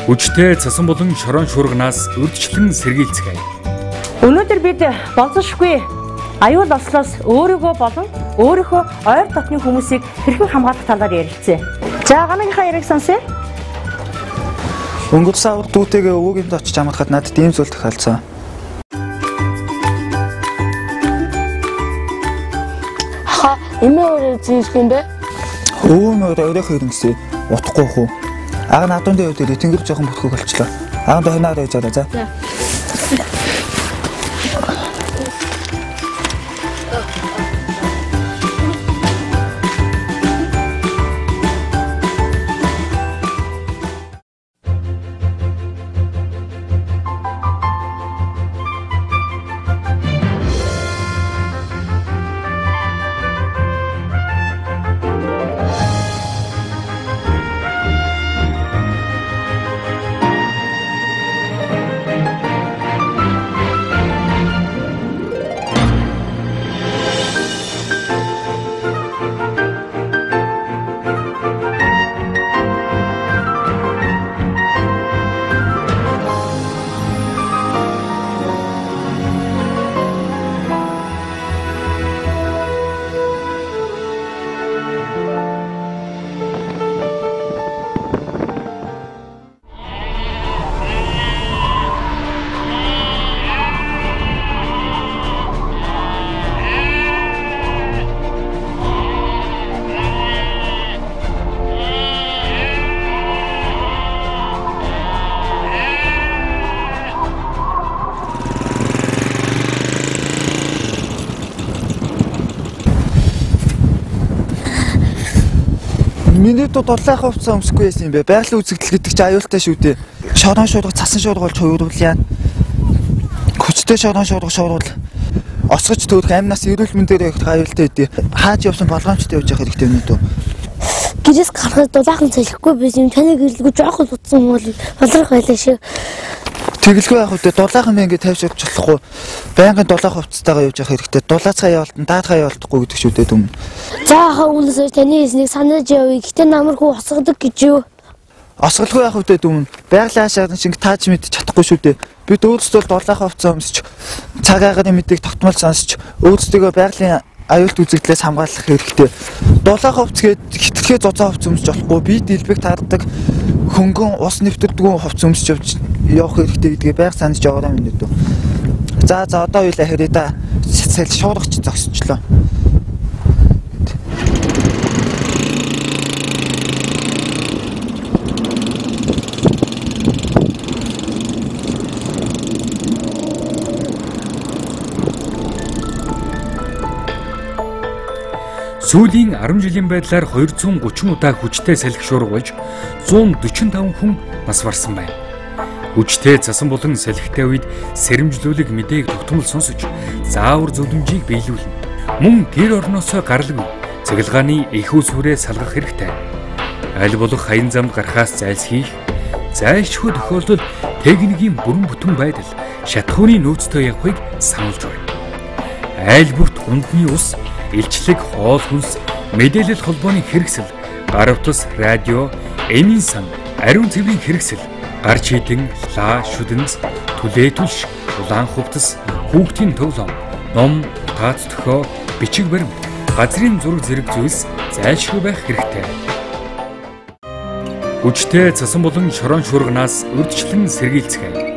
Хүчтэй цасан болон шорон шуурганаас урьдчилан сэргийлцгээе. Өнөөдөр бид болцсошгүй аюул ослоос өөрийгөө болон өөрийнхөө ойр дотны хүмүүсийг хэрхэн хамгаалах талаар ярилцъя. За ганагийнхаа яриг сонсъё. Өнгөрсөн сард дүүтэйгээ өвөөгөөд очиж амархад надад ийм зүйл тохиолдсон. Эмээ зээх юм бэ? Өвөө өөрөөхөө ирэнсээ утахгүй хөө. Аа надад дээр тэнгэр жоохон бүтгэх болчлоо. Аа дохинаад байж байгаа за. Миний дудлах хувцас өмсөхгүй байсан юм бэ? Байгалийн үзэгдэл гэдэг чинь аюултай шүү дээ. Шорон шуурга, цасан шуурга болж хувирвал яа. Хүчтэй шорон шуурга осгож төөрөх амнаас эрүүл мэндээр явах аюултай үдээ. Хааж явсан болгоомжтой явж явах хэрэгтэй юм уу? Гэрээс гарахад дулаахан цэлэхгүй байсан юм. Таныг ирлгүй жоохон утсан юм бол болрох байлаа шүү. Тэгэлгүй яг үдээ дулаахан мэ ингэ тавьж чадахгүй. Байнгын дулаах хувцастайгаа явж явах хэрэгтэй. Дулаацгаа явуултан даадгаа явуулдаггүй гэдэг шүү дээ дүм. За хаа үнэсээ таны эснийг санаж явъя. Гэтэ намаргүй осгодог гэж юу? Осголгүй яг үдээ дүм. Байгалийн ашаарын шиг тааж мэдчих чадахгүй шүү дээ. Бид өөрсдөө дулаах хувцас өмсч цагаагаар мэддэг тогтмол сонсч өөрсдөө байгалийн аюулт үзэгдлээс хамгаалах хэрэгтэй. Дулаах хувцас гээд хитрхээ зузаан хувцас өмсч болохгүй. Би дэлбэг таардаг хөнгөн ус нэвтэрдэггүй хувцас өмсч явах хэрэгтэй гэдгээ байг санаж яваарай минь дүү. За одоо уйлаа хэрэг да. Сэл шуургач зогсчлоо. Сүүлийн 10 жилийн байдлаар 230 удаа хүчтэй салхи шуургуулж 145 хүн нас барсан байна. Хүчтэй цасан болон салхитай үед сэрэмжлүүлэг мэдээг тогтмол сонсож заавар зөвлөмжийг биелүүлнэ. Мөн гэр орноосоо гаралгүй цэглгааны их усүрээ салгах хэрэгтэй. Аль болох хаян замд гарахаас зайлсхийх, зайлшгүй тохиолдолд техникийн бүрэн бүтэн байдал шатхууны нөөцтэй явахыг сануулж байна. Айл бүрт гундны ус, илчлэг, хоол хүнс, мэдээлэл холбооны хэрэгсэл, гар утас, радио, эмийн сан, ариун цэврийн хэрэгсэл, гар чийдэн, лаа, шүдэнц, түлээтүлш, улаан хувцас, хүүхдийн тоглоом, ном, таац төхөө, бичиг баримт, газрын зураг зэрэг зүйлс зайлшгүй байх хэрэгтэй. Хүчтэй цасан болон шорон шуурганаас урьдчилан сэргийлцгээе.